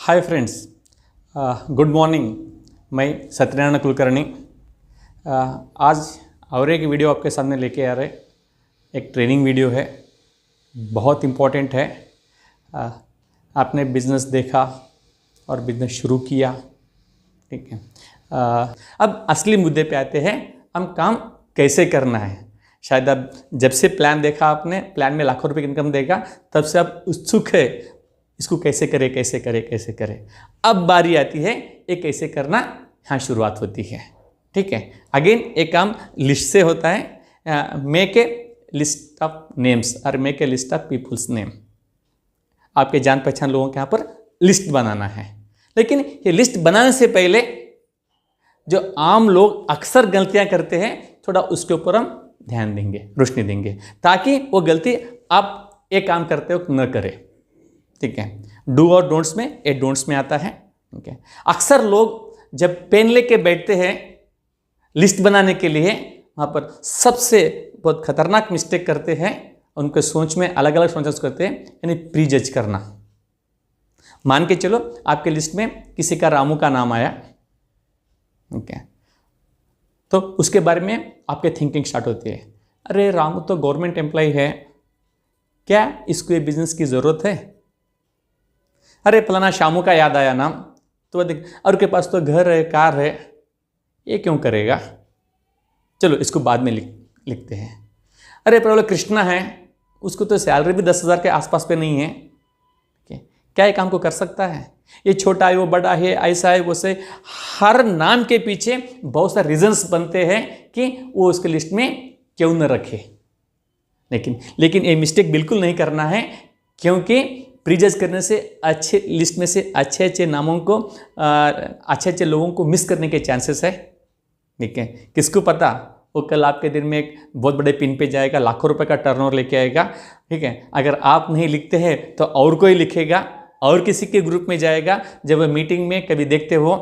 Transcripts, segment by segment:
Hi friends, good morning. मैं सत्यनारायण कुलकर्णी आज और एक वीडियो आपके सामने लेके आ रहे। एक ट्रेनिंग वीडियो है, बहुत इम्पोर्टेंट है। आपने बिज़नेस देखा और बिज़नेस शुरू किया, ठीक है। अब असली मुद्दे पे आते हैं, हम काम कैसे करना है। शायद अब जब से प्लान देखा आपने, प्लान में लाखों रुपए की इनकम देगा, तब से आप उत्सुक है इसको कैसे करें कैसे करें कैसे करें। अब बारी आती है ये कैसे करना, यहाँ शुरुआत होती है, ठीक है। अगेन एक काम लिस्ट से होता है, make a list of names और make a list of people's name. आपके जान पहचान लोगों के यहाँ पर लिस्ट बनाना है, लेकिन ये लिस्ट बनाने से पहले जो आम लोग अक्सर गलतियां करते हैं, थोड़ा उसके ऊपर हम ध्यान देंगे, रोशनी देंगे, ताकि वो गलती आप एक काम करते हो न करें, ठीक है। डू और डोंट्स में ए डोंट्स में आता है, ठीक है। अक्सर लोग जब पेन लेके बैठते हैं लिस्ट बनाने के लिए, वहाँ पर सबसे बहुत खतरनाक मिस्टेक करते हैं, उनके सोच में अलग अलग सोच करते हैं, यानी प्री जज करना। मान के चलो आपके लिस्ट में किसी का रामू का नाम आया, ठीक है, तो उसके बारे में आपके थिंकिंग स्टार्ट होती है, अरे रामू तो गवर्नमेंट एम्प्लॉय है, क्या इसको ये बिजनेस की ज़रूरत है। अरे फलाना शामू का याद आया नाम, तो देख, और के पास तो घर है, कार है, ये क्यों करेगा, चलो इसको बाद में लिखते हैं। अरे प्रॉब्लम कृष्णा है, उसको तो सैलरी भी 10,000 के आसपास पे नहीं है, क्या ये काम को कर सकता है। ये छोटा है, वो बड़ा है, ऐसा है, वैसे हर नाम के पीछे बहुत सारे रीजंस बनते हैं कि वो उसके लिस्ट में क्यों न रखे। लेकिन ये मिस्टेक बिल्कुल नहीं करना है, क्योंकि प्रीजज करने से अच्छे लिस्ट में से अच्छे अच्छे नामों को, अच्छे अच्छे लोगों को मिस करने के चांसेस है, ठीक है। किसको पता वो कल आपके दिन में एक बहुत बड़े पिन पे जाएगा, लाखों रुपए का टर्नओवर लेके आएगा, ठीक है। अगर आप नहीं लिखते हैं तो और कोई लिखेगा, और किसी के ग्रुप में जाएगा। जब वो मीटिंग में कभी देखते हो,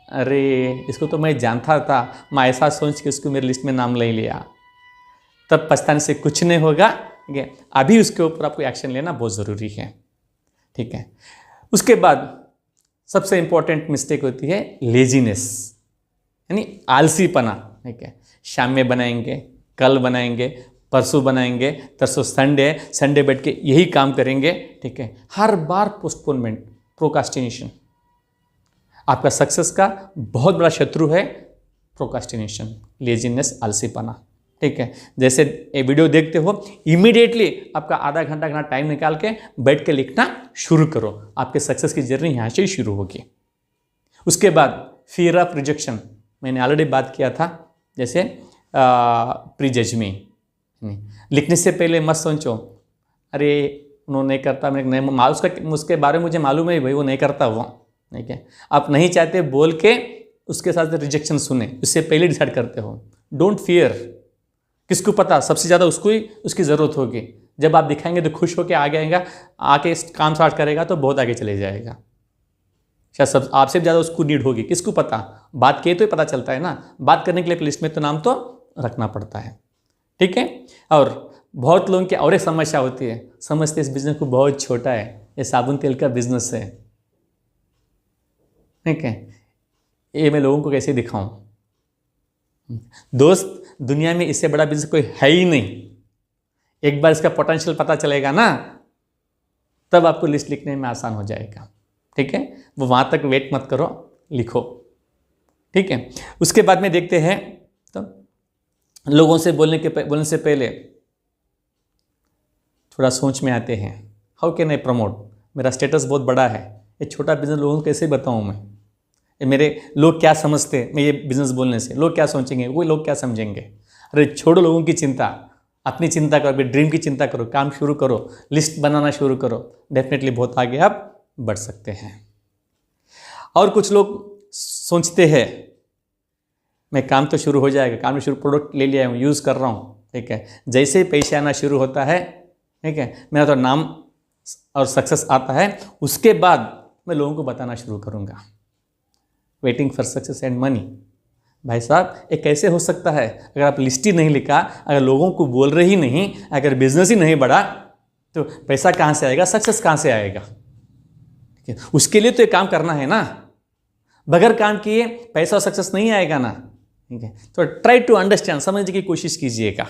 अरे इसको तो मैं जानता था, मैं ऐसा सोच के उसको मेरी लिस्ट में नाम ले लिया, तब पछताने से कुछ नहीं होगा, ठीक है। अभी उसके ऊपर आपको एक्शन लेना बहुत ज़रूरी है, ठीक है। उसके बाद सबसे इंपॉर्टेंट मिस्टेक होती है लेजीनेस, यानी आलसीपना, ठीक है। शाम में बनाएंगे, कल बनाएंगे, परसों बनाएंगे, तरसों संडे बैठ के यही काम करेंगे, ठीक है। हर बार पोस्टपोनमेंट, प्रोकास्टिनेशन आपका सक्सेस का बहुत बड़ा शत्रु है। प्रोकास्टिनेशन, लेजीनेस, आलसीपना, ठीक है। जैसे ये वीडियो देखते हो, इमीडिएटली आपका आधा घंटा टाइम निकाल के बैठ के लिखना शुरू करो। आपके सक्सेस की जर्नी यहाँ से ही शुरू होगी। उसके बाद फियर ऑफ रिजेक्शन, मैंने ऑलरेडी बात किया था। जैसे प्री जज में लिखने से पहले मत सोचो, अरे उन्होंने नहीं करता, मैं नहीं, उसके बारे में मुझे मालूम है भाई वो नहीं करता वो, ठीक है। आप नहीं चाहते बोल के उसके साथ रिजेक्शन सुने, उससे पहले डिसाइड करते हो। डोंट फियर, किसको पता सबसे ज़्यादा उसको ही उसकी ज़रूरत होगी। जब आप दिखाएंगे तो खुश होकर आके काम स्टार्ट करेगा तो बहुत आगे चले जाएगा। शायद सब आपसे ज़्यादा उसको नीड होगी, किसको पता। बात किए तो ही पता चलता है ना, बात करने के लिए लिस्ट में तो नाम तो रखना पड़ता है, ठीक है। और बहुत लोगों की और एक समस्या होती है, समझते इस बिजनेस को बहुत छोटा है, ये साबुन तेल का बिजनेस है, ठीक है। ये मैं लोगों को कैसे दिखाऊं। दोस्त, दुनिया में इससे बड़ा बिजनेस कोई है ही नहीं। एक बार इसका पोटेंशियल पता चलेगा ना, तब आपको लिस्ट लिखने में आसान हो जाएगा, ठीक है। वो वहाँ तक वेट मत करो, लिखो, ठीक है। उसके बाद में देखते हैं, तो लोगों से बोलने से पहले थोड़ा सोच में आते हैं, हाउ कैन आई प्रमोट, मेरा स्टेटस बहुत बड़ा है, ये छोटा बिजनेस लोगों को कैसे बताऊँ मैं, मेरे लोग क्या समझते हैं, मैं ये बिजनेस बोलने से लोग क्या सोचेंगे, वो लोग क्या समझेंगे। अरे छोड़ो लोगों की चिंता, अपनी चिंता करो, अपने ड्रीम की चिंता करो, काम शुरू करो, लिस्ट बनाना शुरू करो, डेफिनेटली बहुत आगे आप बढ़ सकते हैं। और कुछ लोग सोचते हैं मैं काम तो शुरू हो जाएगा, काम में शुरू, प्रोडक्ट ले लिया हूँ, यूज़ कर रहा हूँ, ठीक है। जैसे ही पैसे आना शुरू होता है, ठीक है, मेरा तो नाम और सक्सेस आता है, उसके बाद मैं लोगों को बताना शुरू करूँगा। Waiting for success and money, भाई साहब ये कैसे हो सकता है। अगर आप लिस्ट ही नहीं लिखा, अगर लोगों को बोल रहे ही नहीं, अगर बिजनेस ही नहीं बढ़ा, तो पैसा कहाँ से आएगा, सक्सेस कहाँ से आएगा, ठीक है, उसके लिए तो ये काम करना है ना, बगैर काम किए पैसा और सक्सेस नहीं आएगा ना। ठीक है, तो ट्राई टू अंडरस्टैंड, समझने की कोशिश कीजिएगा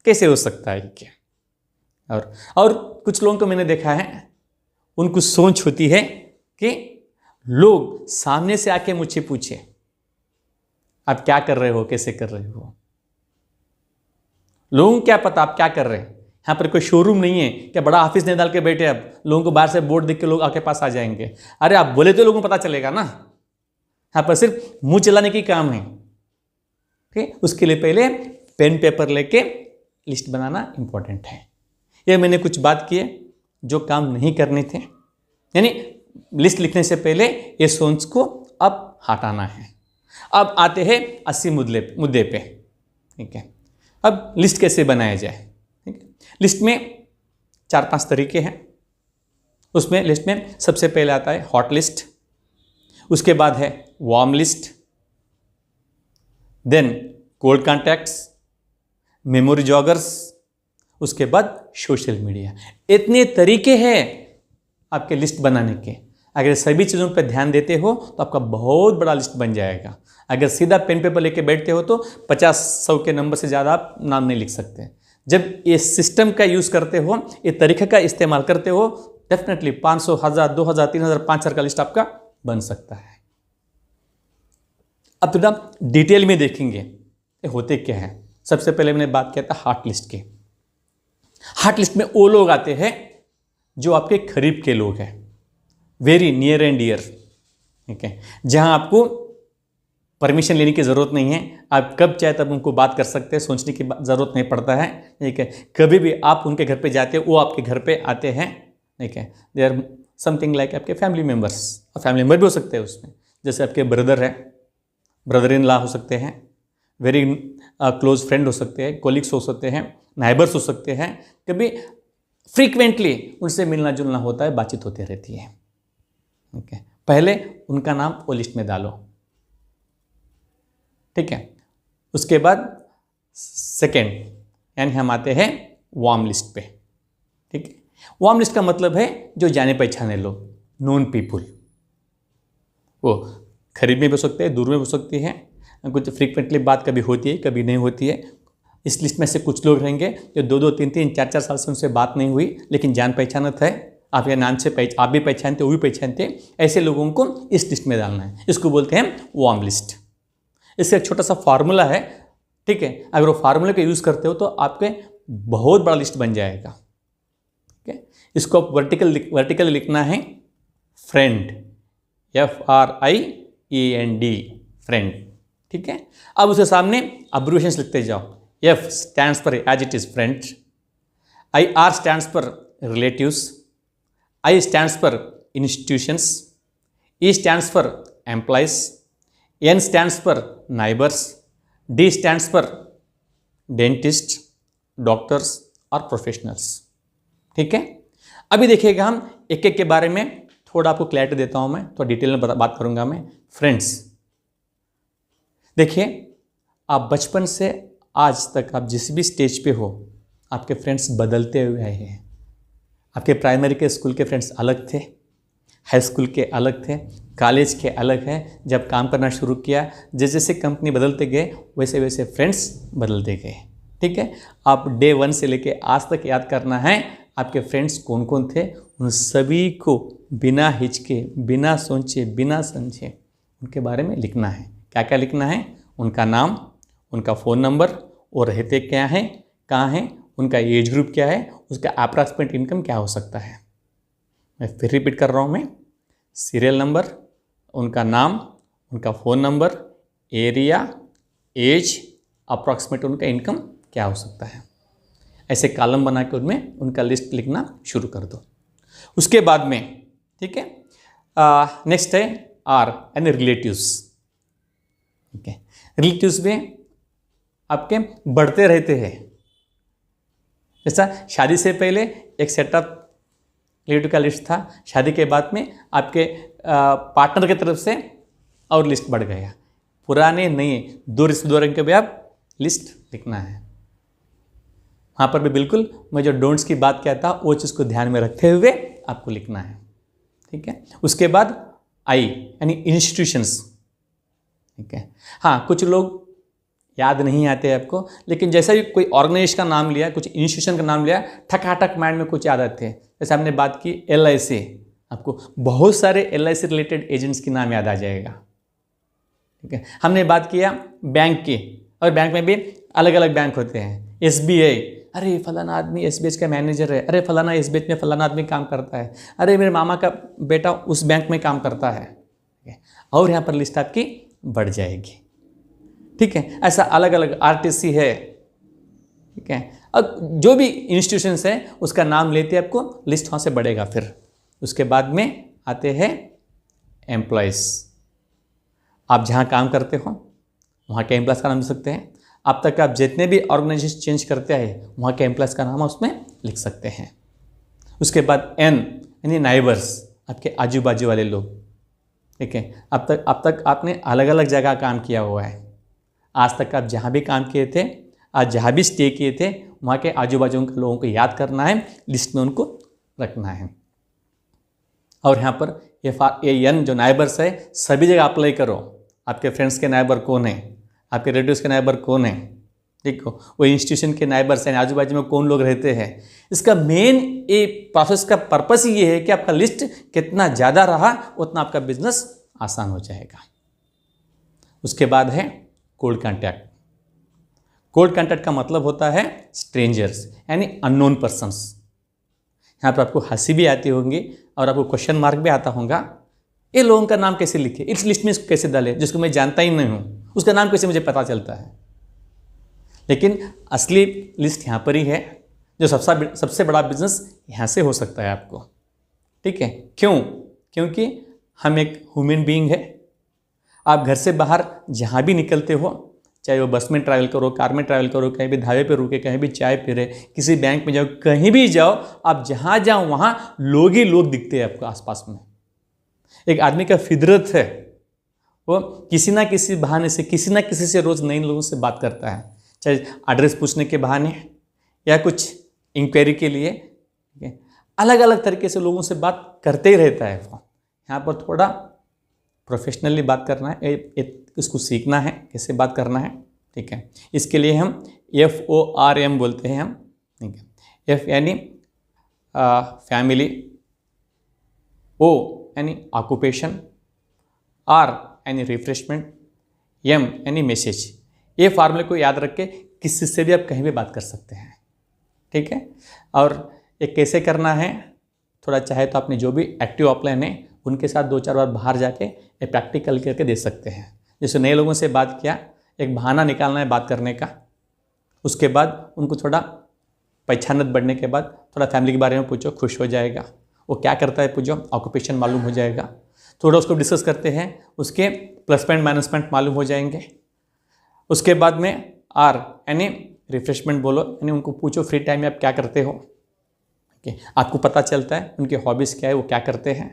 कैसे हो सकता है क्या। और कुछ लोगों को मैंने देखा है, उनको सोच होती है कि लोग सामने से आके मुझसे पूछे आप क्या कर रहे हो, कैसे कर रहे हो। लोगों को क्या पता आप क्या कर रहे हैं। यहाँ पर कोई शोरूम नहीं है क्या बड़ा ऑफिस नहीं डाल के बैठे, अब लोगों को बाहर से बोर्ड देख के लोग आपके पास आ जाएंगे। अरे आप बोले तो लोगों को पता चलेगा ना। यहाँ पर सिर्फ मुंह चलाने की काम है। ठीक, उसके लिए पहले पेन पेपर लेके लिस्ट बनाना इंपॉर्टेंट है। ये मैंने कुछ बात किए जो काम नहीं करने थे, यानी लिस्ट लिखने से पहले ये सोच को अब हटाना है। अब आते हैं 80 मुद्दे पे। ठीक है, अब लिस्ट कैसे बनाया जाए। ठीक है, लिस्ट में 4-5 तरीके हैं। उसमें लिस्ट में सबसे पहले आता है हॉट लिस्ट, उसके बाद है warm list, then cold contacts, memory joggers, उसके बाद सोशल मीडिया। इतने तरीके हैं आपके लिस्ट बनाने के। अगर सभी चीज़ों पर ध्यान देते हो तो आपका बहुत बड़ा लिस्ट बन जाएगा। अगर सीधा पेन पेपर लेके बैठते हो तो 50-100 के नंबर से ज़्यादा आप नाम नहीं लिख सकते। जब ये सिस्टम का यूज़ करते हो, ये तरीके का इस्तेमाल करते हो, डेफिनेटली 500, 1000, 2000, 3000, 5000 का लिस्ट आपका बन सकता है। अब थोड़ा डिटेल में देखेंगे ये होते क्या है। सबसे पहले मैंने बात किया था हार्ट लिस्ट की। हार्ट लिस्ट में वो लोग आते हैं जो आपके करीब के लोग हैं, वेरी नियर एंड डियर। ठीक है, जहां आपको परमिशन लेने की ज़रूरत नहीं है, आप कब चाहे तब उनको बात कर सकते हैं, सोचने की ज़रूरत नहीं पड़ता है। ठीक है, कभी भी आप उनके घर पे जाते हो, वो आपके घर पे आते हैं। ठीक है, दे आर समथिंग लाइक आपके फैमिली मेम्बर्स, और फैमिली मेम्बर भी हो सकते हैं उसमें, जैसे आपके ब्रदर है, ब्रदर इन लॉ हो सकते हैं, वेरी क्लोज फ्रेंड हो सकते हैं, कोलिग्स हो सकते हैं, नाइबर्स हो सकते हैं। कभी फ्रीक्वेंटली उनसे मिलना जुलना होता है, बातचीत होती रहती है। ठीक है, पहले उनका नाम वो लिस्ट में डालो। ठीक है, उसके बाद सेकेंड यानी हम आते हैं वार्म लिस्ट पे। ठीक है, वार्म लिस्ट का मतलब है जो जाने पहचाने लोग, नोन पीपुल। वो करीब में भी हो सकते हैं, दूर में भी हो सकती है, कुछ फ्रीक्वेंटली बात कभी होती है कभी नहीं होती है। इस लिस्ट में से कुछ लोग रहेंगे जो 2-2, 3-3, 4-4 साल से उनसे बात नहीं हुई, लेकिन जान पहचानत है, आप या नाम से आप भी पहचानते, वो भी पहचानते। ऐसे लोगों को इस लिस्ट में डालना है, इसको बोलते हैं वार्म लिस्ट। इसका एक छोटा सा फार्मूला है। ठीक है, अगर वो फार्मूले का यूज़ करते हो तो आपके बहुत बड़ा लिस्ट बन जाएगा। ठीक है, इसको आप वर्टिकल लिखना है फ्रेंड, FRIEND, फ्रेंड। ठीक है, अब उसके सामने अब्रिविएशंस लिखते जाओ। F stands for as it is friend, IR stands for relatives, I stands for institutions, E stands for employees, N stands for neighbors, D stands for dentist, doctors और professionals। ठीक है, अभी देखिएगा हम एक एक के बारे में थोड़ा आपको क्लैरिटी देता हूं मैं, तो डिटेल में बात करूंगा मैं। फ्रेंड्स, देखिए आप बचपन से आज तक आप जिस भी स्टेज पे हो, आपके फ्रेंड्स बदलते हुए आए हैं। आपके प्राइमरी के स्कूल के फ्रेंड्स अलग थे, हाई स्कूल के अलग थे, कॉलेज के अलग है। जब काम करना शुरू किया, जैसे जैसे कंपनी बदलते गए वैसे वैसे फ्रेंड्स बदलते गए। ठीक है, आप डे 1 से लेके आज तक याद करना है आपके फ्रेंड्स कौन कौन थे। उन सभी को बिना हिचके, बिना सोचे, बिना समझे उनके बारे में लिखना है। क्या क्या लिखना है? उनका नाम, उनका फ़ोन नंबर, और रहते क्या हैं, कहाँ हैं, उनका एज ग्रुप क्या है, उसका अप्रॉक्सीमेट इनकम क्या हो सकता है। मैं फिर रिपीट कर रहा हूँ मैं, सीरियल नंबर, उनका नाम, उनका phone number, area, age, approximate उनका इनकम क्या हो सकता है। ऐसे कॉलम बना के उनमें उनका लिस्ट लिखना शुरू कर दो। उसके बाद में, ठीक है, नेक्स्ट है आर यानी रिलेटिव्स। ठीक है, रिलेटिव्स में आपके बढ़ते रहते हैं। जैसा शादी से पहले एक सेटअप रिलेटिव का लिस्ट था, शादी के बाद में आपके पार्टनर की तरफ से और लिस्ट बढ़ गया। पुराने नए दो रिश्तेदारों के भी आप लिस्ट लिखना है। वहाँ पर भी बिल्कुल मैं जो डोंट्स की बात किया था वो चीज़ को ध्यान में रखते हुए आपको लिखना है। ठीक है। उसके बाद आई यानी इंस्टीट्यूशंस, ठीक है। हाँ, कुछ लोग याद नहीं आते आपको, लेकिन जैसा भी कोई ऑर्गेनाइजेशन का नाम लिया, कुछ इंस्टीट्यूशन का नाम लिया, ठकाठक माइंड में कुछ याद आते हैं। जैसे हमने बात की LIC, आपको बहुत सारे LIC रिलेटेड एजेंट्स के नाम याद आ जाएगा, ठीक है। हमने बात किया बैंक की, और बैंक में भी अलग अलग बैंक होते हैं। SBI, अरे फलाना आदमी SBI का मैनेजर है, अरे फलाना SBI में फलाना आदमी काम करता है, अरे मेरे मामा का बेटा उस बैंक में काम करता है, ठीक है। और यहाँ पर लिस्ट आपकी बढ़ जाएगी, ठीक है। ऐसा अलग अलग RTC है, ठीक है। अब जो भी इंस्टीट्यूशंस है उसका नाम लेते आपको लिस्ट वहाँ से बढ़ेगा। फिर उसके बाद में आते हैं एम्प्लॉयज़। आप जहाँ काम करते हो वहाँ के एम्प्लॉयज़ का नाम लिख सकते हैं। अब तक आप जितने भी ऑर्गेनाइजेशन चेंज करते हैं वहाँ के एम्प्लॉयज़ का नाम उसमें लिख सकते हैं। उसके बाद N यानी नाइबर्स, आपके आजू बाजू वाले लोग, ठीक है। अब तक आपने अलग अलग जगह काम किया हुआ है। आज तक आप जहाँ भी काम किए थे, आज जहाँ भी स्टे किए थे, वहाँ के आजू बाजू के लोगों को याद करना है, लिस्ट में उनको रखना है। और यहाँ पर N जो नाइबर्स है सभी जगह अप्लाई करो। आपके फ्रेंड्स के नाइबर कौन है, आपके रिलेटिव्स के नाइबर कौन है, ठीक हो, वो इंस्टीट्यूशन के नाइबर्स हैं, आजू बाजू में कौन लोग रहते हैं। इसका मेन ये प्रोसेस का पर्पस ये है कि आपका लिस्ट कितना ज़्यादा रहा उतना आपका बिजनेस आसान हो जाएगा। उसके बाद है कोल्ड कॉन्टैक्ट। कोल्ड कॉन्टैक्ट का मतलब होता है स्ट्रेंजर्स यानी अननोन पर्सन्स। यहाँ पर आपको हंसी भी आती होंगी और आपको क्वेश्चन मार्क भी आता होगा, ये लोगों का नाम कैसे लिखे, इस लिस्ट में इसको कैसे डाले, जिसको मैं जानता ही नहीं हूँ उसका नाम कैसे मुझे पता चलता है। लेकिन असली लिस्ट यहाँ पर ही है। जो सबसे बड़ा बिजनेस यहाँ से हो सकता है आपको, ठीक है। क्यों? क्योंकि हम एक ह्यूमन बीइंग है। आप घर से बाहर जहाँ भी निकलते हो, चाहे वो बस में ट्रैवल करो, कार में ट्रैवल करो, कहीं भी ढाबे पे रुके, कहीं भी चाय पी रहे, किसी बैंक में जाओ, कहीं भी जाओ, आप जहाँ जाओ वहाँ लोग ही लोग दिखते हैं आपको आसपास में। एक आदमी का फितरत है, वो किसी ना किसी बहाने से, किसी ना किसी से रोज़ नए लोगों से बात करता है, चाहे एड्रेस पूछने के बहाने या कुछ इंक्वायरी के लिए, ठीक है। अलग अलग तरीके से लोगों से बात करते ही रहता है वो। यहाँ पर थोड़ा प्रोफेशनली बात करना है, इसको सीखना है कैसे बात करना है, ठीक है। इसके लिए हम FORM बोलते हैं हम, ठीक है। F यानी फैमिली, O यानी ऑक्यूपेशन, R यानी रिफ्रेशमेंट, M यानी मैसेज। ये फार्मूले को याद रख के किसी से भी आप कहीं भी बात कर सकते हैं, ठीक है। और ये कैसे करना है, थोड़ा चाहे तो आपने जो भी एक्टिव ऑफलाइन है उनके साथ 2-4 बार बाहर जाके ये प्रैक्टिकल करके दे सकते हैं। जैसे नए लोगों से बात किया, एक बहाना निकालना है बात करने का। उसके बाद उनको थोड़ा पहचानत बढ़ने के बाद थोड़ा फैमिली के बारे में पूछो, खुश हो जाएगा। वो क्या करता है पूछो, ऑक्यूपेशन मालूम हो जाएगा। थोड़ा उसको डिस्कस करते हैं, उसके प्लस पॉइंट माइनस पॉइंट मालूम हो जाएंगे। उसके बाद में R यानी रिफ्रेशमेंट बोलो, यानी उनको पूछो फ्री टाइम में आप क्या करते हो, ठीक है। आपको पता चलता है उनके हॉबीज़ क्या है, वो क्या करते हैं,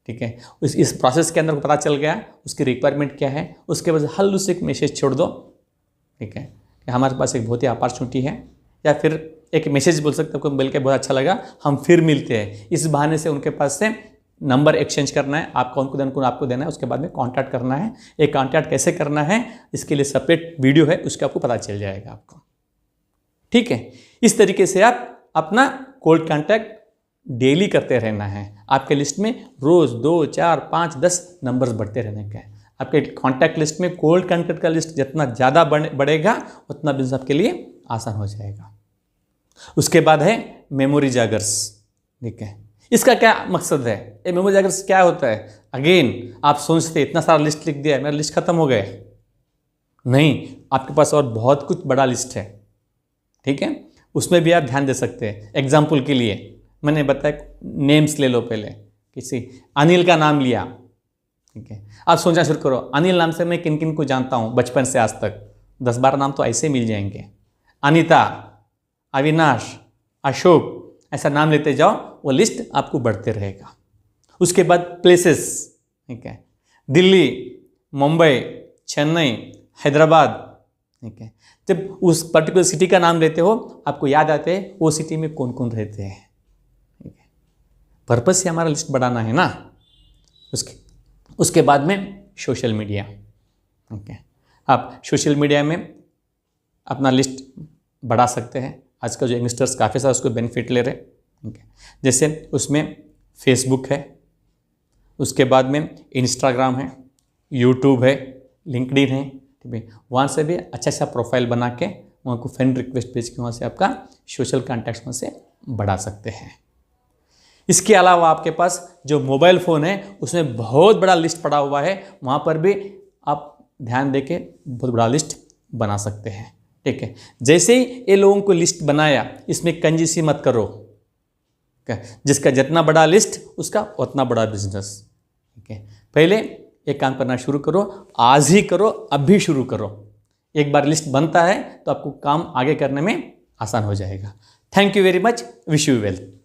ठीक है। इस प्रोसेस के अंदर को पता चल गया उसकी रिक्वायरमेंट क्या है। उसके बाद हल्लू से एक मैसेज छोड़ दो, ठीक है, कि हमारे पास एक बहुत ही अपॉर्चुनिटी है, या फिर एक मैसेज बोल सकते हो, आपको मिल के बहुत अच्छा लगा, हम फिर मिलते हैं। इस बहाने से उनके पास से नंबर एक्सचेंज करना है, आपका उनको देना, आपको देना है। उसके बाद में कॉन्टैक्ट करना है। ये कॉन्टैक्ट कैसे करना है इसके लिए सेपरेट वीडियो है, उसके आपको पता चल जाएगा आपको, ठीक है। इस तरीके से आप अपना कोल्ड कॉन्टैक्ट डेली करते रहना है। आपके लिस्ट में रोज़ 2, 4, 5, 10 नंबर्स बढ़ते रहने का है। आपके कॉन्टैक्ट लिस्ट में कोल्ड कॉन्टैक्ट का लिस्ट जितना ज़्यादा बढ़ेगा उतना बिजनेस आपके लिए आसान हो जाएगा। उसके बाद है मेमोरी जागर्स, ठीक है। इसका क्या मकसद है, ये मेमोरी जागर्स क्या होता है? अगेन आप सोचते इतना सारा लिस्ट लिख दिया, मेरा लिस्ट खत्म हो गया। नहीं, आपके पास और बहुत कुछ बड़ा लिस्ट है, ठीक है। उसमें भी आप ध्यान दे सकते हैं। एग्जाम्पल के लिए मैंने बताया, नेम्स ले लो। पहले किसी अनिल का नाम लिया, ठीक है। आप सोचना शुरू करो, अनिल नाम से मैं किन किन को जानता हूँ बचपन से आज तक, 10-12 नाम तो ऐसे मिल जाएंगे। अनीता, अविनाश, अशोक, ऐसा नाम लेते जाओ, वो लिस्ट आपको बढ़ते रहेगा। उसके बाद प्लेसेस, ठीक है, दिल्ली, मुंबई, चेन्नई, हैदराबाद, ठीक है। जब उस पर्टिकुलर सिटी का नाम लेते हो आपको याद आते हैं वो सिटी में कौन कौन रहते हैं, ठीक है। पर्पस से हमारा लिस्ट बढ़ाना है ना। उसके बाद में सोशल मीडिया। ओके, आप सोशल मीडिया में अपना लिस्ट बढ़ा सकते हैं। आजकल जो यंगस्टर्स काफ़ी सारा उसको बेनिफिट ले रहे हैं। ओके, जैसे उसमें फेसबुक है, उसके बाद में इंस्टाग्राम है, यूट्यूब है, लिंक्डइन है, ठीक है। वहाँ से भी अच्छा प्रोफाइल बना के वहाँ को फ्रेंड रिक्वेस्ट भेज के वहाँ से आपका सोशल कॉन्टैक्ट्स वहाँ से बढ़ा सकते हैं। इसके अलावा आपके पास जो मोबाइल फ़ोन है उसमें बहुत बड़ा लिस्ट पड़ा हुआ है, वहाँ पर भी आप ध्यान देके बहुत बड़ा लिस्ट बना सकते हैं, ठीक है। जैसे ही ये लोगों को लिस्ट बनाया, इसमें कंजूसी मत करो। जिसका जितना बड़ा लिस्ट उसका उतना बड़ा बिजनेस, ठीक है। पहले एक काम करना शुरू करो, आज ही करो, अभी शुरू करो। एक बार लिस्ट बनता है तो आपको काम आगे करने में आसान हो जाएगा। Thank you very much, wish you well.